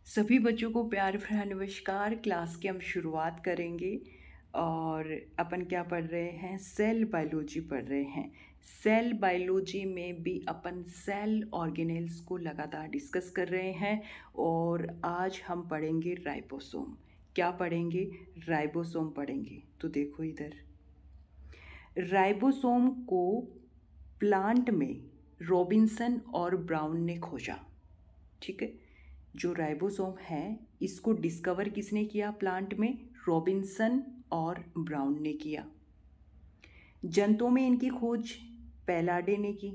सभी बच्चों को प्यार भरा नमस्कार। क्लास की हम शुरुआत करेंगे और अपन क्या पढ़ रहे हैं, सेल बायोलॉजी पढ़ रहे हैं। सेल बायोलॉजी में भी अपन सेल ऑर्गेनेल्स को लगातार डिस्कस कर रहे हैं और आज हम पढ़ेंगे राइबोसोम। क्या पढ़ेंगे? राइबोसोम पढ़ेंगे। तो देखो इधर, राइबोसोम को प्लांट में रॉबिन्सन और ब्राउन ने खोजा। ठीक है, जो राइबोसोम है इसको डिस्कवर किसने किया प्लांट में? रॉबिन्सन और ब्राउन ने किया। जंतुओं में इनकी खोज पैलाडे ने की,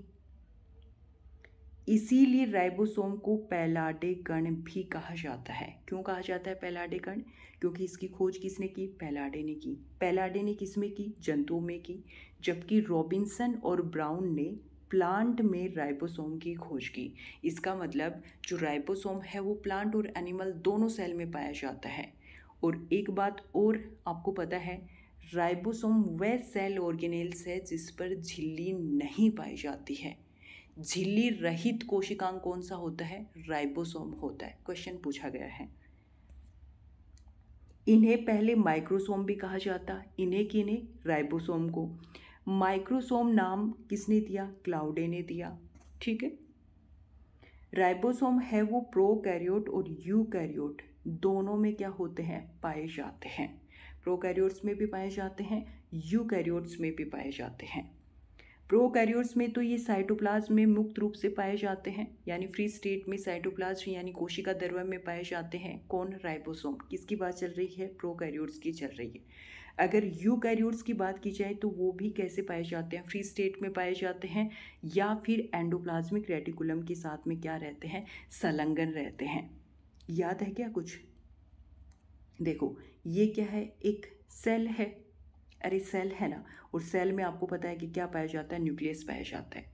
इसीलिए राइबोसोम को पैलाडे कण भी कहा जाता है। क्यों कहा जाता है पैलाडे कण? क्योंकि इसकी खोज किसने की? पैलाडे ने की। पैलाडे ने किसमें की? जंतुओं में की। जबकि रॉबिन्सन और ब्राउन ने प्लांट में राइबोसोम की खोज की। इसका मतलब जो राइबोसोम है वो प्लांट और एनिमल दोनों सेल में पाया जाता है। और एक बात और आपको पता है, राइबोसोम वह सेल ऑर्गेनेल्स है जिस पर झिल्ली नहीं पाई जाती है। झिल्ली रहित कोशिकांग कौन सा होता है? राइबोसोम होता है। क्वेश्चन पूछा गया है। इन्हें पहले माइक्रोसोम भी कहा जाता। इन्हें किन्हें? राइबोसोम को। माइक्रोसोम नाम किसने दिया? क्लाउडे ने दिया। ठीक है। राइबोसोम है वो प्रोकैरियोट और यूकैरियोट दोनों में क्या होते हैं? पाए जाते हैं। प्रोकैरियोट्स में भी पाए जाते हैं, यूकैरियोट्स में भी पाए जाते हैं। प्रोकैरियोट्स में तो ये साइटोप्लाज्म में मुक्त रूप से पाए जाते हैं, यानी फ्री स्टेट में साइटोप्लाज्म यानी कोशिका द्रव्य में पाए जाते हैं। कौन? राइबोसोम। किसकी बात चल रही है? प्रोकैरियोट्स की चल रही है। अगर यूकैरियोट्स की बात की जाए तो वो भी कैसे पाए जाते हैं? फ्री स्टेट में पाए जाते हैं या फिर एंडोप्लाज्मिक रेटिकुलम के साथ में क्या रहते हैं? संलग्न रहते हैं। याद है क्या कुछ? देखो ये क्या है? एक सेल है। अरे सेल है ना, और सेल में आपको पता है कि क्या पाया जाता है? न्यूक्लियस पाया जाता है।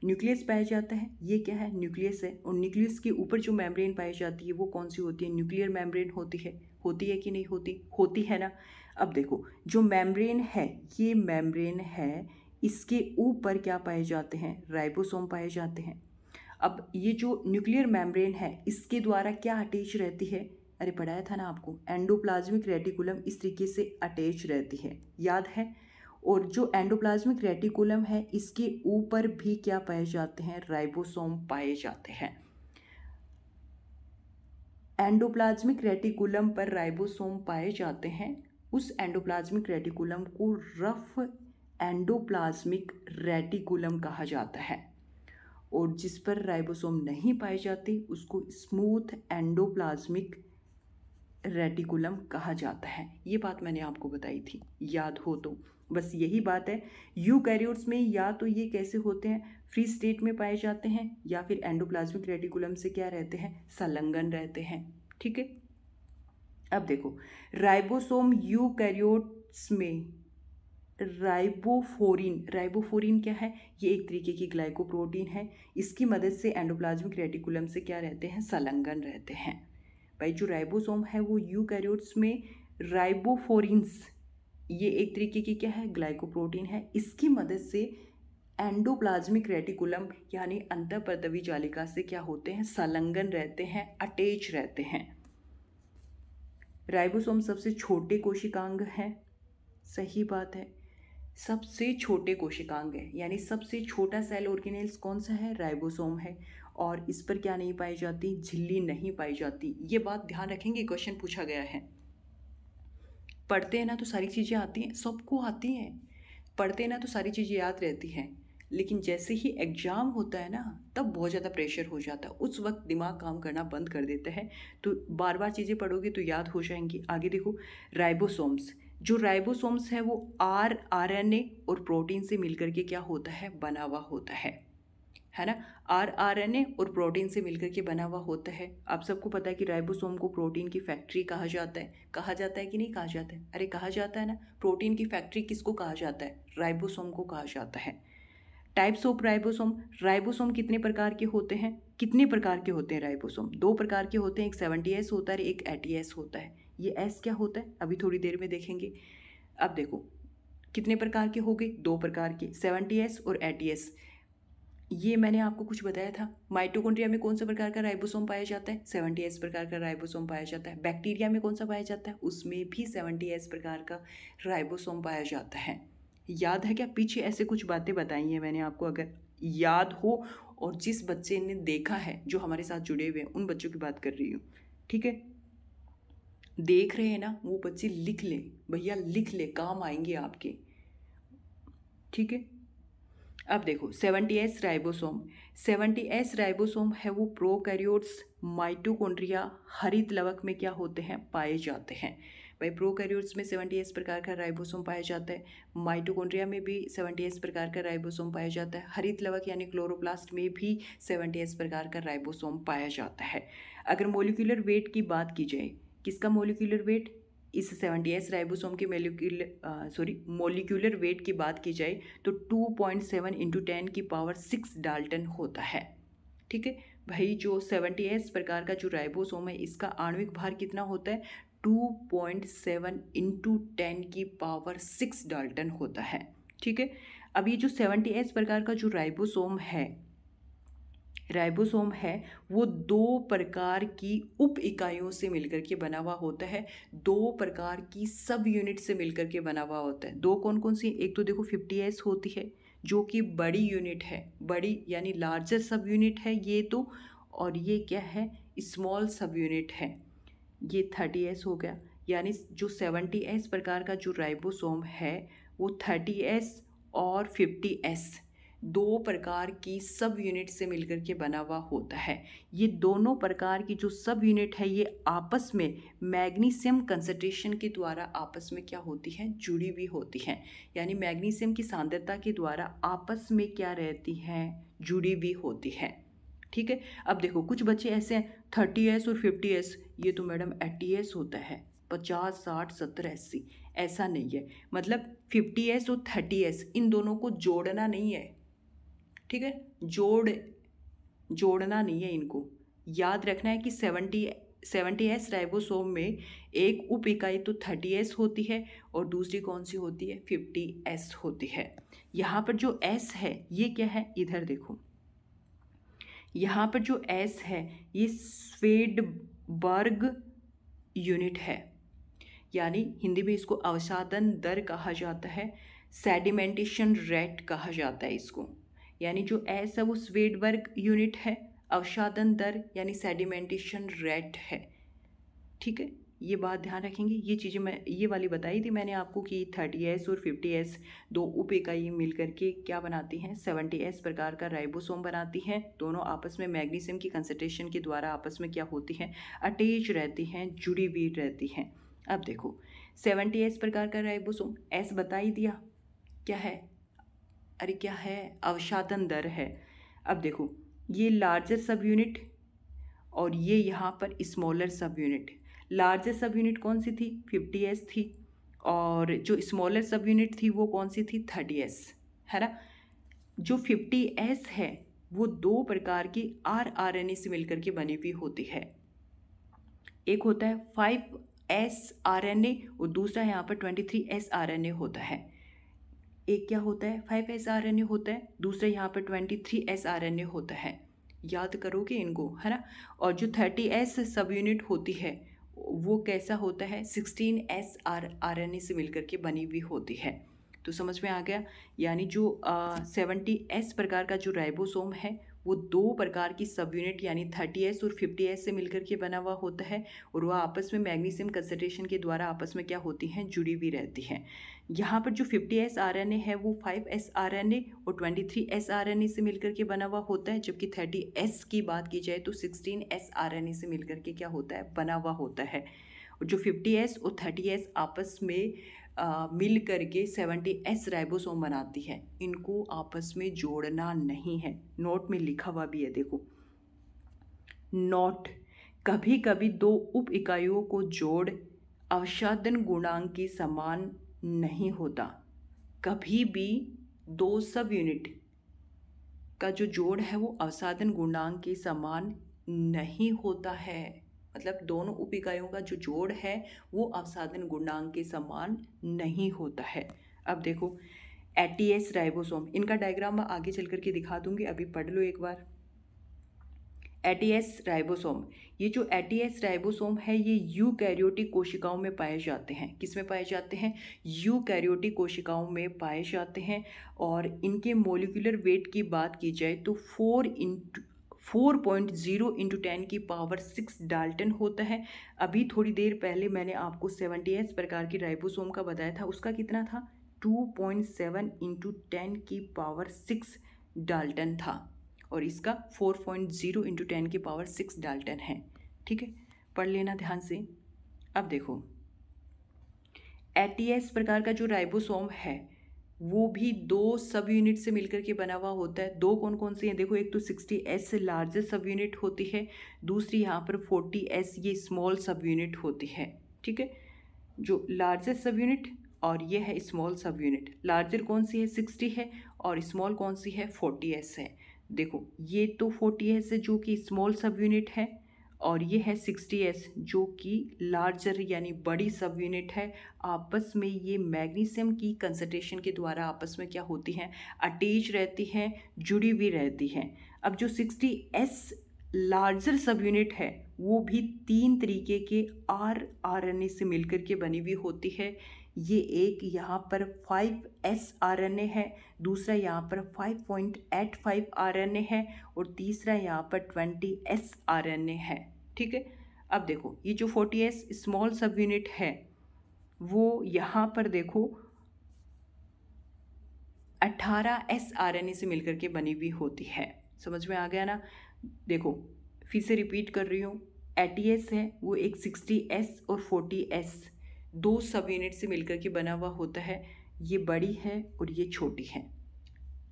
न्यूक्लियस पाया जाता है। ये क्या है? न्यूक्लियस है। और न्यूक्लियस के ऊपर जो मेम्ब्रेन पाई जाती है वो कौन सी होती है? न्यूक्लियर मेम्ब्रेन होती है। होती है कि नहीं होती? होती है ना। अब देखो जो मेम्ब्रेन है, ये मेम्ब्रेन है, इसके ऊपर क्या पाए जाते हैं? राइबोसोम पाए जाते हैं। अब ये जो न्यूक्लियर मेम्ब्रेन है इसके द्वारा क्या अटैच रहती है? अरे पढ़ाया था ना आपको, एंडोप्लाज्मिक रेटिकुलम इस तरीके से अटैच रहती है, याद है। और जो एंडोप्लाज्मिक रेटिकुलम है इसके ऊपर भी क्या पाए जाते हैं? राइबोसोम पाए जाते हैं। एंडोप्लाज्मिक रेटिकुलम पर राइबोसोम पाए जाते हैं। उस एंडोप्लाज्मिक रेटिकुलम को रफ एंडोप्लाज्मिक रेटिकुलम कहा जाता है, और जिस पर राइबोसोम नहीं पाई जाती उसको स्मूथ एंडोप्लाज्मिक रेटिकुलम कहा जाता है। ये बात मैंने आपको बताई थी, याद हो तो। बस यही बात है। यूकैरियोट्स में या तो ये कैसे होते हैं? फ्री स्टेट में पाए जाते हैं या फिर एंडोप्लाज्मिक रेटिकुलम से क्या रहते हैं? संलग्न रहते हैं। ठीक है। अब देखो राइबोसोम यूकैरियोट्स में राइबोफोरिन, राइबोफोरिन क्या है? ये एक तरीके की ग्लाइकोप्रोटीन है। इसकी मदद से एंडोप्लाज्मिक रेटिकुलम से क्या रहते हैं? संलग्न रहते हैं। भाई जो राइबोसोम है वो यूकैरियोट्स में राइबोफोरिन्स, ये एक तरीके की क्या है? ग्लाइकोप्रोटीन है। इसकी मदद से एंडोप्लाज्मिक रेटिकुलम यानी अंतःपर्तवी जालिका से क्या होते हैं? संलग्न रहते हैं, अटैच रहते हैं। राइबोसोम सबसे छोटे कोशिकांग हैं। सही बात है, सबसे छोटे कोशिकांग है, यानी सबसे छोटा सेल ऑर्गेनेल्स कौन सा है? राइबोसोम है। और इस पर क्या नहीं पाई जाती? झिल्ली नहीं पाई जाती। ये बात ध्यान रखेंगे, क्वेश्चन पूछा गया है। पढ़ते हैं ना तो सारी चीज़ें आती हैं, सबको आती हैं। पढ़ते हैं ना तो सारी चीज़ें याद रहती हैं, लेकिन जैसे ही एग्ज़ाम होता है ना तब बहुत ज़्यादा प्रेशर हो जाता है, उस वक्त दिमाग काम करना बंद कर देता है। तो बार बार चीज़ें पढ़ोगे तो याद हो जाएंगी। आगे देखो, राइबोसोम्स, जो राइबोसोम्स है वो आरएनए और प्रोटीन से मिलकर के क्या होता है? बना हुआ होता है ना। आरएनए और प्रोटीन से मिलकर के बना हुआ होता है। आप सबको पता है कि राइबोसोम को प्रोटीन की फैक्ट्री कहा जाता है। कहा जाता है कि नहीं कहा जाता है? अरे कहा जाता है ना। प्रोटीन की फैक्ट्री किसको कहा जाता है? राइबोसोम को कहा जाता है। टाइप्स ऑफ राइबोसोम, राइबोसोम कितने प्रकार के होते हैं? कितने प्रकार के होते हैं राइबोसोम? दो प्रकार के होते हैं, एक 70S होता है, एक 80S होता है। ये एस क्या होता है अभी थोड़ी देर में देखेंगे। अब देखो कितने प्रकार के हो गए? दो प्रकार के, 70S और 80S। ये मैंने आपको कुछ बताया था। माइटोकॉन्ड्रिया में कौन सा प्रकार का राइबोसोम पाया जाता है? 70S प्रकार का राइबोसोम पाया जाता है। बैक्टीरिया में कौन सा पाया जाता है? उसमें भी 70S प्रकार का राइबोसोम पाया जाता है। याद है क्या? पीछे ऐसे कुछ बातें बताई हैं मैंने आपको, अगर याद हो, और जिस बच्चे ने देखा है, जो हमारे साथ जुड़े हुए हैं, उन बच्चों की बात कर रही हूँ, ठीक है। देख रहे हैं ना, वो बच्चे लिख ले भैया, लिख ले, काम आएंगे आपके, ठीक है। अब देखो 70S राइबोसोम, 70S राइबोसोम है वो प्रोकैरियोट्स माइटोकॉन्ड्रिया हरित लवक में क्या होते हैं? पाए जाते हैं। भाई प्रोकैरियोट्स में 70S प्रकार का राइबोसोम पाया जाता है, माइटोकॉन्ड्रिया में भी 70S प्रकार का राइबोसोम पाया जाता है, हरित लवक यानी क्लोरोप्लास्ट में भी 70S प्रकार का राइबोसोम पाया जाता है। अगर मोलिकुलर वेट की बात की जाए, किसका मोलिकुलर वेट? इस 70S राइबोसोम के मोलिकुलर वेट की बात की जाए तो 2.7 इंटू 10 की पावर 6 डाल्टन होता है, ठीक है भाई। जो 70S प्रकार का जो राइबोसोम है, इसका आणविक भार कितना होता है? 2.7 इंटू 10 की पावर 6 डाल्टन होता है, ठीक है। अब ये जो 70S प्रकार का जो राइबोसोम है वो दो प्रकार की उप इकाइयों से मिलकर के बना हुआ होता है, दो प्रकार की सब यूनिट से मिलकर के बना हुआ होता है। दो कौन कौन सी? एक तो देखो 50S होती है, जो कि बड़ी यूनिट है, बड़ी यानी लार्जर सब यूनिट है ये तो, और ये क्या है? स्मॉल सब यूनिट है, ये 30S हो गया। यानी जो 70S प्रकार का जो राइबोसोम है वो 30S और 50S दो प्रकार की सब यूनिट से मिलकर के बना हुआ होता है। ये दोनों प्रकार की जो सब यूनिट है, ये आपस में मैग्नीशियम कंसंट्रेशन के द्वारा आपस में क्या होती हैं? जुड़ी हुई होती हैं। यानी मैग्नीशियम की सांद्रता के द्वारा आपस में क्या रहती हैं? जुड़ी हुई होती है, ठीक है। अब देखो कुछ बच्चे ऐसे हैं 30S और 50S, ये तो मैडम 80S होता है, 50, 60, 70, 80, ऐसा नहीं है। मतलब 50S और 30S इन दोनों को जोड़ना नहीं है, ठीक है। जोड़ना नहीं है, इनको याद रखना है कि 70S राइबोसोम में एक उप इकाई तो 30S होती है और दूसरी कौन सी होती है? 50S होती है। यहाँ पर जो S है ये क्या है? इधर देखो, यहाँ पर जो S है ये स्वेडबर्ग यूनिट है, यानी हिंदी में इसको अवसादन दर कहा जाता है, सेडिमेंटेशन रेट कहा जाता है इसको। यानी जो S है वो स्वेडबर्ग यूनिट है, अवसादन दर यानी सेडिमेंटेशन रेट है, ठीक है। ये बात ध्यान रखेंगे। ये चीज़ें मैं ये वाली बताई थी मैंने आपको कि 30S और 50S दो उप इकाई मिलकर के क्या बनाती हैं? 70S प्रकार का राइबोसोम बनाती हैं। दोनों आपस में मैग्नीशियम की कंसंट्रेशन के द्वारा आपस में क्या होती हैं? अटैच रहती हैं, जुड़ी हुई रहती हैं। अब देखो 70S प्रकार का राइबोसोम, S बता ही दिया क्या है? अरे क्या है? अवसादन दर है। अब देखो ये लार्जर सब यूनिट और ये यहाँ पर स्मॉलर सब यूनिट। लार्जर सब यूनिट कौन सी थी? 50S थी, और जो स्मॉलर सब यूनिट थी वो कौन सी थी? 30S, है ना। जो 50S है वो दो प्रकार की rRNA से मिलकर के बनी हुई होती है। एक होता है 5S RNA और दूसरा यहाँ पर 23S RNA होता है। एक क्या होता है? 5S RNA होता है, दूसरा यहाँ पर 23S RNA होता है। याद करोगे इनको, है ना। और जो 30S सब यूनिट होती है वो कैसा होता है? 16S RNA से मिलकर के बनी हुई होती है। तो समझ में आ गया। यानी जो 70S प्रकार का जो राइबोसोम है वो दो प्रकार की सब यूनिट यानी 30S और 50S से मिलकर के बना हुआ होता है, और वह आपस में मैग्नीशियम कंसंट्रेशन के द्वारा आपस में क्या होती हैं? जुड़ी हुई रहती हैं। यहाँ पर जो 50S RNA है वो 5S RNA और 23S RNA से मिलकर के बना हुआ होता है, जबकि 30S की बात की जाए तो 16S RNA से मिलकर के क्या होता है? बना हुआ होता है। और जो 50S और 30S आपस में मिल करके 70S राइबोसोम बनाती है, इनको आपस में जोड़ना नहीं है। नोट में लिखा हुआ भी है, देखो नोट। कभी कभी दो उप इकाइयों को जोड़ अवसादन गुणांक के समान नहीं होता। कभी भी दो सब यूनिट का जो जोड़ है वो अवसादन गुणांक के समान नहीं होता है। मतलब दोनों उप इकाइयों का जो जोड़ है वो अवसादन गुणांक के समान नहीं होता है। अब देखो ATS राइबोसोम, इनका डायग्राम मैं आगे चल करके दिखा दूंगी, अभी पढ़ लो एक बार। ATS राइबोसोम, ये जो ATS राइबोसोम है ये यूकैरियोटिक कोशिकाओं में पाए जाते हैं। किस में पाए जाते हैं? यूकैरियोटिक कोशिकाओं में पाए जाते हैं। और इनके मोलिकुलर वेट की बात की जाए तो 4.0 इंटू 10 की पावर 6 डाल्टन होता है। अभी थोड़ी देर पहले मैंने आपको 70S प्रकार की राइबोसोम का बताया था, उसका कितना था? 2.7 इंटू 10 की पावर 6 डाल्टन था, और इसका 4.0 इंटू 10 की पावर 6 डाल्टन है। ठीक है, पढ़ लेना ध्यान से। अब देखो, ATS प्रकार का जो राइबोसोम है वो भी 2 सब यूनिट से मिलकर के बना हुआ होता है। 2 कौन कौन सी हैं? देखो, एक तो 60S लार्जेस्ट सब यूनिट होती है, दूसरी यहाँ पर 40S ये स्मॉल सब यूनिट होती है। ठीक है, जो लार्जेस्ट सब यूनिट और ये है स्मॉल सब यूनिट। लार्जर कौन सी है? 60 है, और स्मॉल कौन सी है? 40S है। देखो, ये तो 40S है जो कि स्मॉल सब यूनिट है, और ये है 60S जो कि लार्जर यानी बड़ी सब यूनिट है। आपस में ये मैग्नीशियम की कंसंट्रेशन के द्वारा आपस में क्या होती हैं? अटैच रहती हैं, जुड़ी हुई रहती हैं। अब जो 60S लार्जर सब यूनिट है वो भी 3 तरीके के RNA से मिलकर के बनी हुई होती है। ये एक यहाँ पर 5S RNA है, दूसरा यहाँ पर 5.85 RNA है, और तीसरा यहाँ पर 20S RNA है। ठीक है, अब देखो, ये जो 40S स्मॉल सब यूनिट है वो यहाँ पर देखो 18S RNA से मिलकर के बनी हुई होती है। समझ में आ गया ना? देखो, फिर से रिपीट कर रही हूँ, ATS है वो एक 60S और 40S 2 सब यूनिट से मिलकर के बना हुआ होता है। ये बड़ी है और ये छोटी है,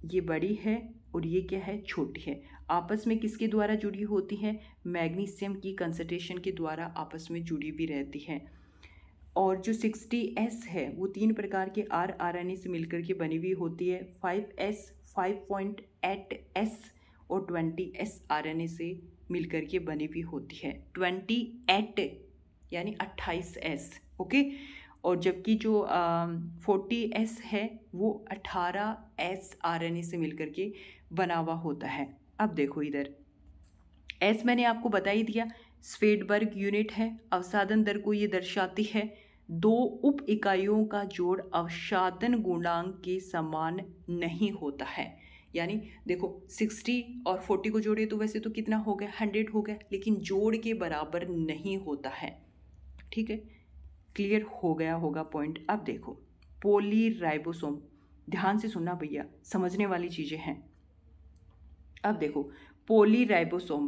ये बड़ी है और ये क्या है? छोटी है। आपस में किसके द्वारा जुड़ी होती हैं? मैग्नीशियम की कंसंट्रेशन के द्वारा आपस में जुड़ी हुई रहती हैं। और जो 60S है वो 3 प्रकार के RNA से मिलकर के बनी हुई होती है, 5S, 5.8S और 20S RNA से मिलकर के बनी हुई होती है। 28 यानी 28S, ओके। और जबकि जो 40S है वो 18S RNA से मिलकर के बना हुआ होता है। अब देखो इधर, S मैंने आपको बता ही दिया, स्वेडबर्ग यूनिट है। अवसादन दर को ये दर्शाती है। 2 उप इकाइयों का जोड़ अवसादन गुणांक के समान नहीं होता है। यानी देखो, 60 और 40 को जोड़े तो वैसे तो कितना हो गया? 100 हो गया, लेकिन जोड़ के बराबर नहीं होता है। ठीक है, क्लियर हो गया होगा पॉइंट। अब देखो, पॉलीराइबोसोम, ध्यान से सुनना भैया, समझने वाली चीज़ें हैं। अब देखो, पॉलीराइबोसोम,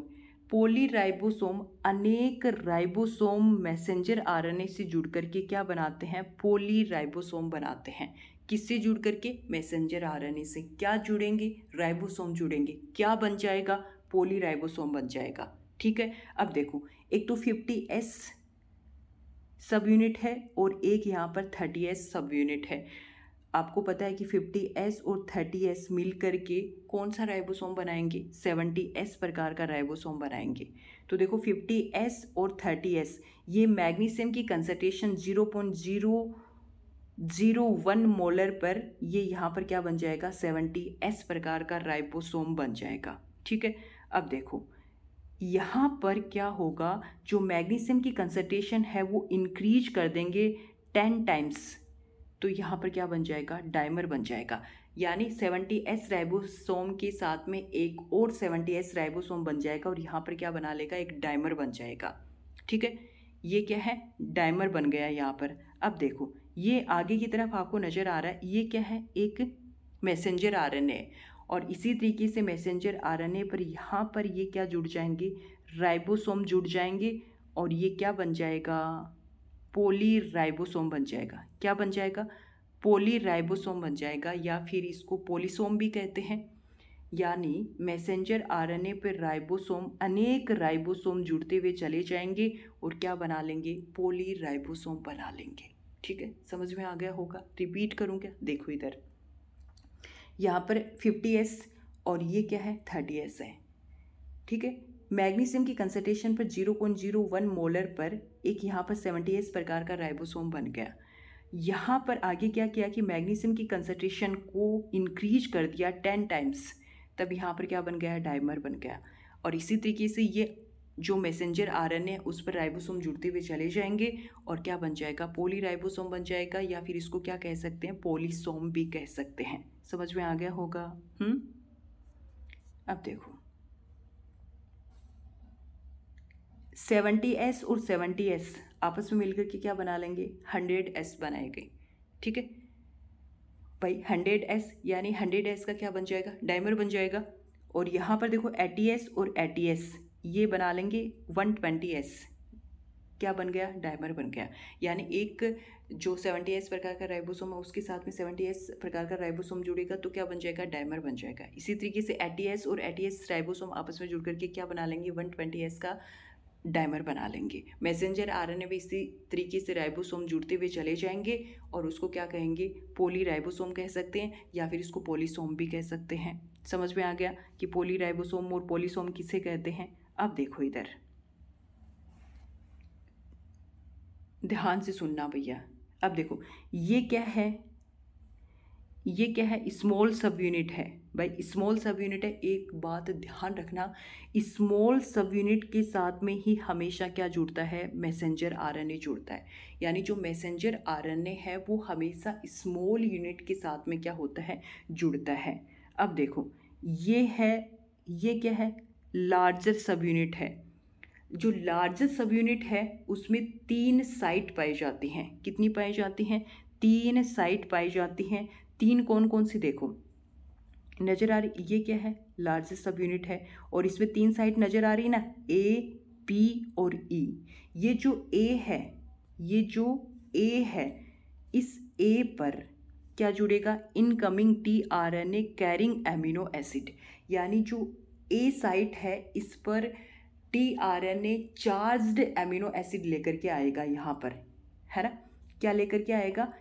पॉलीराइबोसोम अनेक राइबोसोम मैसेंजर RNA से जुड़ करके क्या बनाते हैं? पॉलीराइबोसोम बनाते हैं। किससे जुड़ करके? मैसेंजर RNA से। क्या जुड़ेंगे? राइबोसोम जुड़ेंगे। क्या बन जाएगा? पॉलीराइबोसोम बन जाएगा। ठीक है, अब देखो, एक तो 50S सब यूनिट है और एक यहाँ पर 30S सब यूनिट है। आपको पता है कि 50S और 30S मिल करके कौन सा राइबोसोम बनाएंगे? 70S प्रकार का राइबोसोम बनाएंगे। तो देखो, 50S और 30S ये मैग्नीशियम की कंसंट्रेशन 0.001 मोलर पर ये यहाँ पर क्या बन जाएगा? 70S प्रकार का राइबोसोम बन जाएगा। ठीक है, अब देखो, यहाँ पर क्या होगा? जो मैग्नीशियम की कंसंट्रेशन है वो इंक्रीज कर देंगे 10 टाइम्स, तो यहाँ पर क्या बन जाएगा? डाइमर बन जाएगा। यानी 70S राइबोसोम के साथ में एक और 70S राइबोसोम बन जाएगा, और यहाँ पर क्या बना लेगा? एक डाइमर बन जाएगा। ठीक है, ये क्या है? डाइमर बन गया यहाँ पर। अब देखो, ये आगे की तरफ आपको नज़र आ रहा है, ये क्या है? एक मैसेंजर RNA, और इसी तरीके से मैसेंजर RNA पर यहाँ पर ये क्या जुड़ जाएंगे? राइबोसोम जुड़ जाएंगे, और ये क्या बन जाएगा? पॉलीराइबोसोम बन जाएगा। क्या बन जाएगा? पॉलीराइबोसोम बन जाएगा, या फिर इसको पॉलीसोम भी कहते हैं। यानी मैसेंजर RNA पर राइबोसोम, अनेक राइबोसोम जुड़ते हुए चले जाएंगे और क्या बना लेंगे? पॉलीराइबोसोम बना लेंगे। ठीक है, समझ में आ गया होगा? रिपीट करूँ क्या? देखो इधर, यहाँ पर 50S और ये क्या है? 30S है। ठीक है, मैग्नीशियम की कंसंट्रेशन पर 0.01 मोलर पर एक यहाँ पर 70S प्रकार का राइबोसोम बन गया। यहाँ पर आगे क्या किया कि मैग्नीशियम की कंसंट्रेशन को इंक्रीज कर दिया 10 टाइम्स, तब यहाँ पर क्या बन गया, डाइमर बन गया। और इसी तरीके से ये जो मैसेंजर आरएनए है उस पर राइबोसोम जुड़ते हुए चले जाएंगे और क्या बन जाएगा, पॉलीराइबोसोम बन जाएगा, या फिर इसको क्या कह सकते हैं, पॉलीसोम भी कह सकते हैं। समझ में आ गया होगा। अब देखो 70S और 70S आपस में मिलकर के क्या बना लेंगे, 100S बनाएंगे। ठीक है भाई, 100S यानी 100S का क्या बन जाएगा, डाइमर बन जाएगा। और यहाँ पर देखो 80S और 80S ये बना लेंगे 120S, क्या बन गया, डाइमर बन गया। यानी एक जो 70S प्रकार का राइबोसोम है उसके साथ में 70S प्रकार का राइबोसोम जुड़ेगा तो क्या बन जाएगा, डाइमर बन जाएगा। इसी तरीके से 80S और 80S राइबोसोम आपस में जुड़ करके क्या बना लेंगे, 120S का डाइमर बना लेंगे। मैसेंजर आरएनए भी इसी तरीके से राइबोसोम जुड़ते हुए चले जाएंगे और उसको क्या कहेंगे, पॉलीराइबोसोम कह सकते हैं, या फिर इसको पॉलीसोम भी कह सकते हैं। समझ में आ गया कि पॉलीराइबोसोम और पॉलीसोम किसे कहते हैं। अब देखो इधर ध्यान से सुनना भैया। अब देखो ये क्या है, ये क्या है, स्मॉल सब यूनिट है भाई, स्मॉल सब यूनिट है। एक बात ध्यान रखना, स्मॉल सब यूनिट के साथ में ही हमेशा क्या जुड़ता है, मैसेंजर आरएनए जुड़ता है। यानी जो मैसेंजर आरएनए है वो हमेशा स्मॉल यूनिट के साथ में क्या होता है, जुड़ता है। अब देखो ये है, ये क्या है, लार्जर सब यूनिट है। जो लार्जर सब यूनिट है उसमें 3 साइट पाई जाती हैं। कितनी पाई जाती हैं, 3 साइट पाई जाती हैं। 3 कौन कौन सी, देखो नज़र आ रही, ये क्या है, लार्जर सब यूनिट है और इसमें 3 साइट नज़र आ रही है ना, ए, पी और ई। ये जो ए है, ये जो ए है, इस ए पर क्या जुड़ेगा, incoming tRNA carrying amino acid. यानी जो ए साइट है इस पर टीआरएनए चार्ज्ड एमिनो एसिड लेकर के आएगा, यहाँ पर है ना, क्या लेकर के आएगा,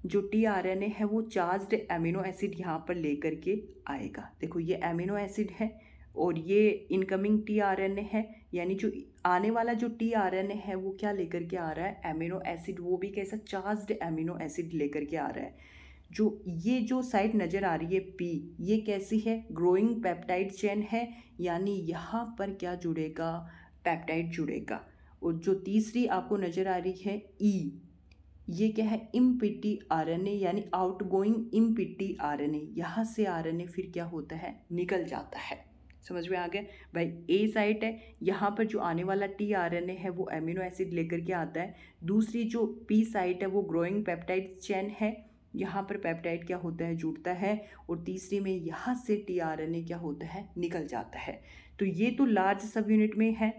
जो टीआरएनए है वो चार्ज्ड एमिनो एसिड यहाँ पर लेकर के आएगा। देखो ये एमिनो एसिड है और ये इनकमिंग टीआरएनए है, यानी जो आने वाला जो टीआरएनए है वो क्या लेकर के आ रहा है, एमिनो एसिड, वो भी कैसा, चार्ज्ड एमिनो एसिड लेकर के आ रहा है। जो साइट नज़र आ रही है पी, ये कैसी है, ग्रोइंग पेप्टाइड चेन है, यानी यहाँ पर क्या जुड़ेगा, पेप्टाइड जुड़ेगा। और जो तीसरी आपको नज़र आ रही है ई, ये क्या है, इम्पिटी आरएनए, यानी आउटगोइंग इम्पिटी आरएनए। यहाँ से आरएनए फिर क्या होता है, निकल जाता है। समझ में आ गया भाई, ए साइट है, यहाँ पर जो आने वाला टीआरएनए है वो एमिनो एसिड लेकर के आता है। दूसरी जो पी साइट है वो ग्रोइंग पेप्टाइड चेन है, यहाँ पर पेप्टाइड क्या होता है, जुड़ता है। और तीसरी में यहाँ से टीआरएनए क्या होता है, निकल जाता है। तो ये तो लार्ज सब यूनिट में है।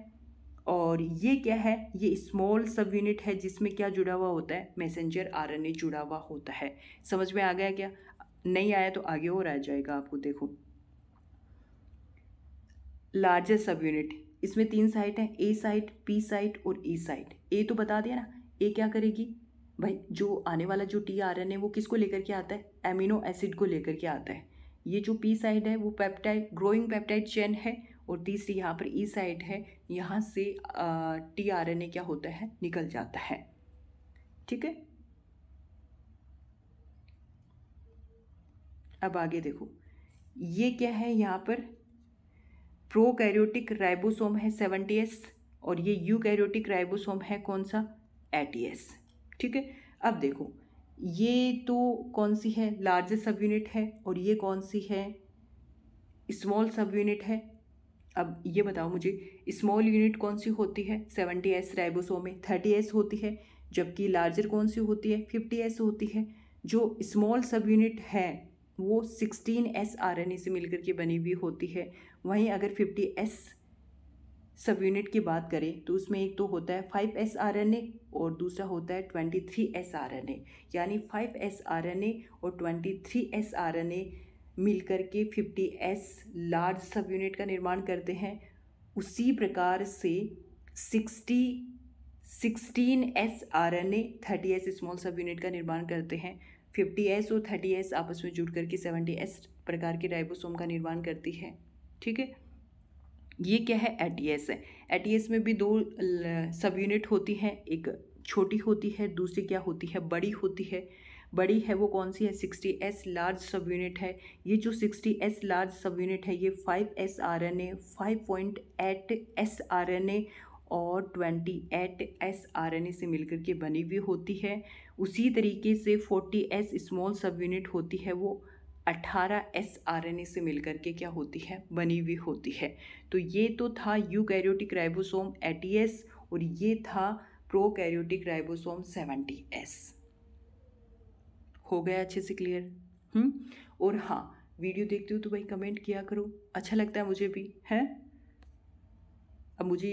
और ये क्या है, ये स्मॉल सब यूनिट है जिसमें क्या जुड़ा हुआ होता है, मैसेंजर आरएनए जुड़ा हुआ होता है। समझ में आ गया क्या, नहीं आया तो आगे और आ जाएगा आपको। देखो लार्जर सब यूनिट, इसमें 3 साइट हैं, ए साइट, पी साइट और ई साइट। ए तो बता दिया ना, ए क्या करेगी भाई, जो आने वाला जो टीआरएनए वो किसको लेकर के आता है, एमिनो एसिड को लेकर के आता है। ये जो पी साइड है वो पेप्टाइड, ग्रोइंग पेप्टाइड चेन है। और तीसरी यहाँ पर ई साइड है, यहाँ से टीआरएनए क्या होता है, निकल जाता है। ठीक है, अब आगे देखो ये क्या है, यहाँ पर प्रोकैरियोटिक राइबोसोम है 70S और ये यूकैरियोटिक राइबोसोम है कौन सा, 80S। ठीक है, अब देखो ये तो कौन सी है, लार्जेस्ट सब यूनिट है, और ये कौन सी है, स्मॉल सब यूनिट है। अब ये बताओ मुझे, स्मॉल यूनिट कौन सी होती है, 70S राइबोसोम में 30S होती है, जबकि लार्जर कौन सी होती है, 50S होती है। जो स्मॉल सब यूनिट है वो 16S आरएनए से मिलकर के बनी हुई होती है। वहीं अगर 50S सब यूनिट की बात करें तो उसमें एक तो होता है 5S आरएनए और दूसरा होता है 23S आरएनए। यानी 5S आरएनए और 23S आरएनए मिलकर के 50S लार्ज सब यूनिट का निर्माण करते हैं। उसी प्रकार से 16S आरएनए 30S स्मॉल सब यूनिट का निर्माण करते हैं। 50S और 30S आपस में जुड़ करके 70S प्रकार के राइबोसोम का निर्माण करती है। ठीक है, ये क्या है, 80S है। 80S में भी 2 सब यूनिट होती हैं, एक छोटी होती है, दूसरी क्या होती है, बड़ी होती है। बड़ी है वो कौन सी है, 60S लार्ज सब यूनिट है। ये जो 60S लार्ज सब यूनिट है ये 5S RNA, 5.8S RNA और 28S RNA से मिलकर के बनी हुई होती है। उसी तरीके से 40S स्मॉल सब यूनिट होती है, वो 18S RNA से मिलकर के क्या होती है, बनी हुई होती है। तो ये तो था यूकैरियोटिक राइबोसोम 80S और ये था प्रोकैरियोटिक राइबोसोम 70S। हो गया अच्छे से क्लियर? और हाँ, वीडियो देखते हो तो भाई कमेंट किया करो, अच्छा लगता है मुझे भी है। अब मुझे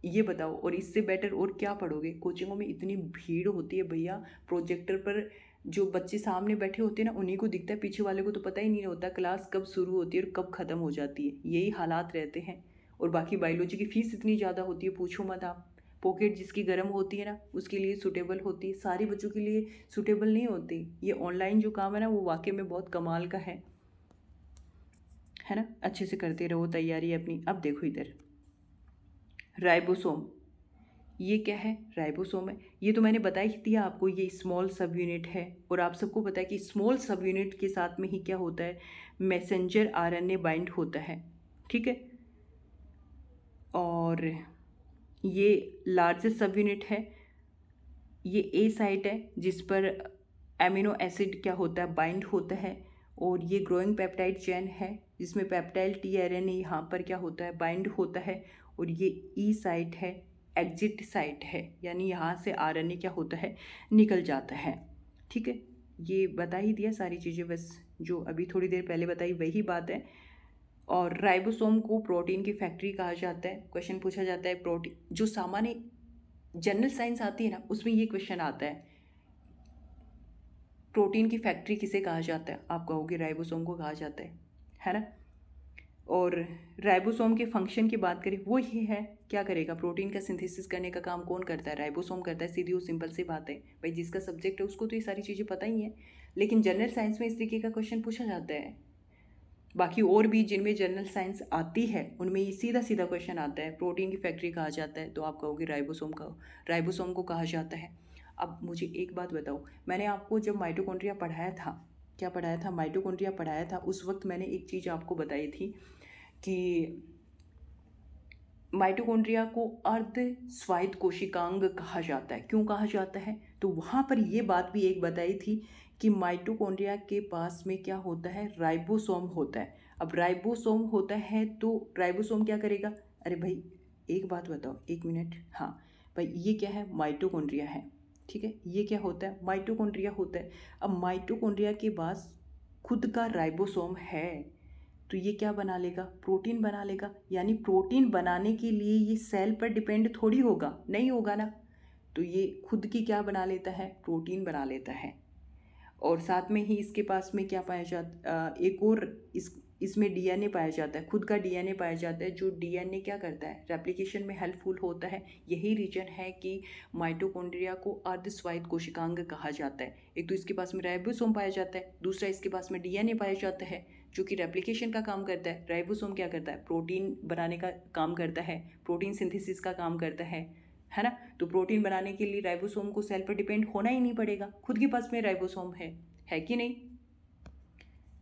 ये बताओ, और इससे बेटर और क्या पढ़ोगे? कोचिंगों में इतनी भीड़ होती है भैया, प्रोजेक्टर पर जो बच्चे सामने बैठे होते हैं ना उन्हीं को दिखता है, पीछे वाले को तो पता ही नहीं होता क्लास कब शुरू होती है और कब ख़त्म हो जाती है, यही हालात रहते हैं। और बाकी बायोलॉजी की फ़ीस इतनी ज़्यादा होती है, पूछो मत आप। पॉकेट जिसकी गर्म होती है ना उसके लिए सूटेबल होती है, सारे बच्चों के लिए सूटेबल नहीं होती। ये ऑनलाइन जो काम है ना वो वाकई में बहुत कमाल का है ना। अच्छे से करते रहो तैयारी अपनी। अब देखो इधर राइबोसोम, ये क्या है, राइबोसोम है। ये तो मैंने बता ही दिया आपको, ये स्मॉल सब यूनिट है। और आप सबको पता है कि स्मॉल सब यूनिट के साथ में ही क्या होता है, मैसेंजर RNA बाइंड होता है, ठीक है। और ये लार्जेस्ट सब यूनिट है, ये ए साइट है जिस पर एमिनो एसिड क्या होता है, बाइंड होता है। और ये ग्रोइंग पेप्टाइड चेन है जिसमें पेप्टाइल tRNA यहाँ पर क्या होता है, बाइंड होता है। और ये ई साइट है, एग्जिट साइट है, यानी यहाँ से RNA क्या होता है, निकल जाता है, ठीक है। ये बता ही दिया सारी चीज़ें, बस जो अभी थोड़ी देर पहले बताई वही बात है। और राइबोसोम को प्रोटीन की फैक्ट्री कहा जाता है। क्वेश्चन पूछा जाता है प्रोटीन, जो सामान्य जनरल साइंस आती है ना उसमें ये क्वेश्चन आता है, प्रोटीन की फैक्ट्री किसे कहा जाता है? आप कहोगे राइबोसोम को कहा जाता है ना। और राइबोसोम के फंक्शन की बात करें, वो ये है, क्या करेगा, प्रोटीन का सिंथेसिस करने का काम कौन करता है, राइबोसोम करता है। सीधी और सिंपल सी बात है भाई, जिसका सब्जेक्ट है उसको तो ये सारी चीज़ें पता ही है, लेकिन जनरल साइंस में इस तरीके का क्वेश्चन पूछा जाता है। बाकी और भी जिनमें जनरल साइंस आती है उनमें ये सीधा सीधा क्वेश्चन आता है, प्रोटीन की फैक्ट्री कहा जाता है, तो आप कहोगे राइबोसोम को कहा जाता है। अब मुझे एक बात बताओ, मैंने आपको जब माइटोकॉन्ड्रिया पढ़ाया था, क्या पढ़ाया था, माइटोकॉन्ड्रिया पढ़ाया था, उस वक्त मैंने एक चीज़ आपको बताई थी कि माइटोकॉन्ड्रिया को अर्ध स्वायत्त कोशिकांग कहा जाता है। क्यों कहा जाता है? तो वहाँ पर ये बात भी एक बताई थी कि माइटोकॉन्ड्रिया के पास में क्या होता है, राइबोसोम होता है। अब राइबोसोम होता है तो राइबोसोम क्या करेगा, अरे भाई एक बात बताओ, एक मिनट, हाँ भाई ये क्या है, माइटोकॉन्ड्रिया है, ठीक है। ये क्या होता है, माइटोकॉन्ड्रिया होता है। अब माइटोकॉन्ड्रिया के पास खुद का राइबोसोम है तो ये क्या बना लेगा, प्रोटीन बना लेगा। यानी प्रोटीन बनाने के लिए ये सेल पर डिपेंड थोड़ी होगा, नहीं होगा ना। तो ये खुद की क्या बना लेता है, प्रोटीन बना लेता है। और साथ में ही इसके पास में क्या पाया जाता, एक और इसमें DNA पाया जाता है, खुद का DNA पाया जाता है, जो DNA क्या करता है, रेप्लिकेशन में हेल्पफुल होता है। यही रीजन है कि माइटोकॉन्ड्रिया को अर्धस्वायत्त कोशिकांग कहा जाता है। एक तो इसके पास में राइबोसोम पाया जाता है, दूसरा इसके पास में DNA पाया जाता है जो कि रेप्लिकेशन का काम करता है। राइबोसोम क्या करता है, प्रोटीन बनाने का काम करता है, प्रोटीन सिंथेसिस का काम करता है ना। तो प्रोटीन बनाने के लिए राइबोसोम को सेल पर डिपेंड होना ही नहीं पड़ेगा, खुद के पास में राइबोसोम है कि नहीं।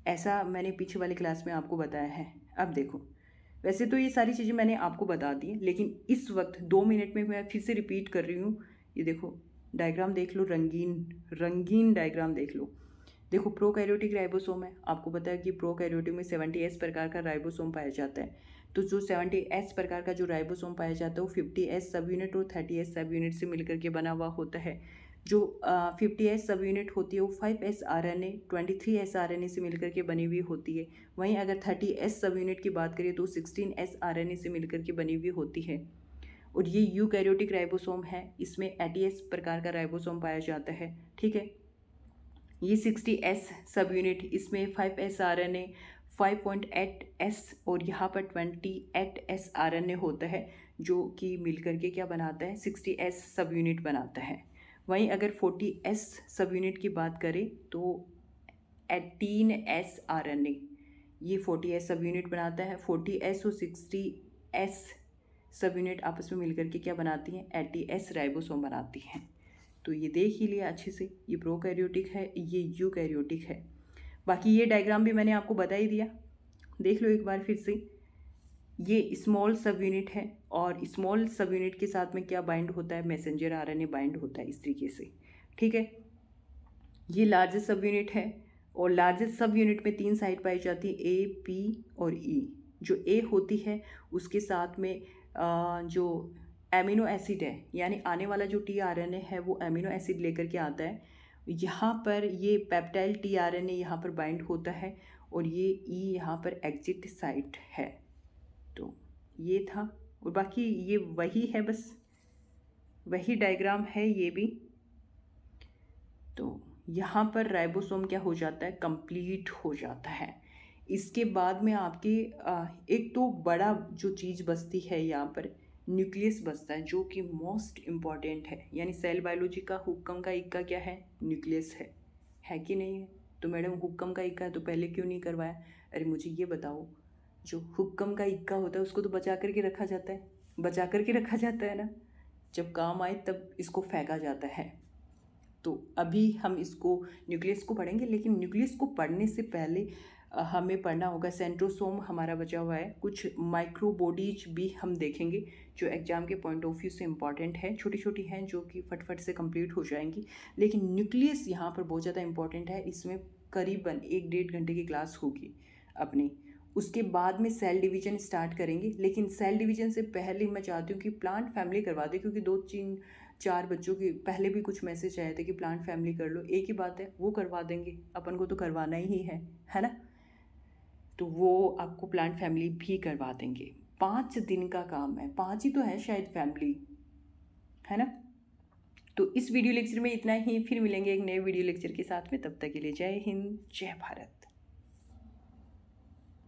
ऐसा मैंने पीछे वाली क्लास में आपको बताया है। अब देखो, वैसे तो ये सारी चीज़ें मैंने आपको बता दी, लेकिन इस वक्त 2 मिनट में मैं फिर से रिपीट कर रही हूँ। ये देखो डायग्राम देख लो, रंगीन डायग्राम देख लो। देखो प्रोकैरियोटिक राइबोसोम है, आपको पता है कि प्रोकैरियोटिक में 70S प्रकार का राइबोसोम पाया जाता है। तो जो 70S प्रकार का जो राइबोसोम पाया जाता है वो 50S सब यूनिट और 30S सब यूनिट से मिलकर के बना हुआ होता है। जो 50S सब यूनिट होती है वो 5S RNA 23S RNA से मिलकर के बनी हुई होती है। वहीं अगर 30S सब यूनिट की बात करें तो 16S RNA से मिलकर के बनी हुई होती है। और ये यूकैरियोटिक राइबोसोम है, इसमें 80S प्रकार का राइबोसोम पाया जाता है, ठीक है। ये 60S सब यूनिट, इसमें 5S RNA 5.8S और यहाँ पर 28S RNA होता है, जो कि मिलकर के क्या बनाता है, 60S सब यूनिट बनाता है। वहीं अगर 40S सब यूनिट की बात करें तो 18S RNA ये 40S सब यूनिट बनाता है। 40S और 60S सब यूनिट आपस में मिलकर के क्या बनाती हैं, 80S राइबोसोम बनाती हैं। तो ये देख ही लिया अच्छे से, ये प्रोकैरियोटिक है, ये यूकैरियोटिक है। बाकी ये डायग्राम भी मैंने आपको बता ही दिया, देख लो एक बार फिर से। ये स्मॉल सब यूनिट है और स्मॉल सब यूनिट के साथ में क्या बाइंड होता है, मैसेंजर आरएनए बाइंड होता है इस तरीके से, ठीक है। ये लार्जेस्ट सब यूनिट है और लार्जेस्ट सब यूनिट में 3 साइड पाई जाती है, ए, पी और ई। जो ए होती है उसके साथ में जो एमिनो एसिड है, यानी आने वाला जो टीआरएनए है वो एमिनो एसिड लेकर के आता है। यहाँ पर ये पेप्टाइल टीआरएनए यहाँ पर बाइंड होता है और ये ई यहाँ पर एग्जिट साइट है। तो ये था, और बाकी ये वही है, बस वही डायग्राम है ये भी। तो यहाँ पर राइबोसोम क्या हो जाता है, कंप्लीट हो जाता है। इसके बाद में आपके एक तो बड़ा जो चीज़ बचती है यहाँ पर, न्यूक्लियस बचता है, जो कि मोस्ट इम्पॉर्टेंट है। यानी सेल बायोलॉजी का हुक्कम का इक्का क्या है, न्यूक्लियस है कि नहीं है। तो मैडम हुक्कम का इक्का है तो पहले क्यों नहीं करवाया। अरे मुझे ये बताओ, जो हुक्कम का इक्का होता है उसको तो बचा करके रखा जाता है, बचा करके रखा जाता है ना, जब काम आए तब इसको फेंका जाता है। तो अभी हम इसको न्यूक्लियस को पढ़ेंगे, लेकिन न्यूक्लियस को पढ़ने से पहले हमें पढ़ना होगा सेंट्रोसोम हमारा बचा हुआ है, कुछ माइक्रोबॉडीज भी हम देखेंगे जो एग्जाम के पॉइंट ऑफ व्यू से इंपॉर्टेंट है। छोटी छोटी हैं जो कि फटफट से कंप्लीट हो जाएंगी, लेकिन न्यूक्लियस यहाँ पर बहुत ज़्यादा इंपॉर्टेंट है। इसमें करीबन 1-1.5 घंटे की क्लास होगी अपनी। उसके बाद में सेल डिवीजन स्टार्ट करेंगे, लेकिन सेल डिवीजन से पहले मैं चाहती हूँ कि प्लांट फैमिली करवा दें, क्योंकि 2-3-4 बच्चों के पहले भी कुछ मैसेज आए थे कि प्लांट फैमिली कर लो। एक ही बात है, वो करवा देंगे, अपन को तो करवाना ही है ना। तो वो आपको प्लांट फैमिली भी करवा देंगे। 5 दिन का काम है, 5 ही तो है शायद फैमिली, है ना। तो इस वीडियो लेक्चर में इतना ही, फिर मिलेंगे एक नए वीडियो लेक्चर के साथ में। तब तक के लिए जय हिंद, जय भारत।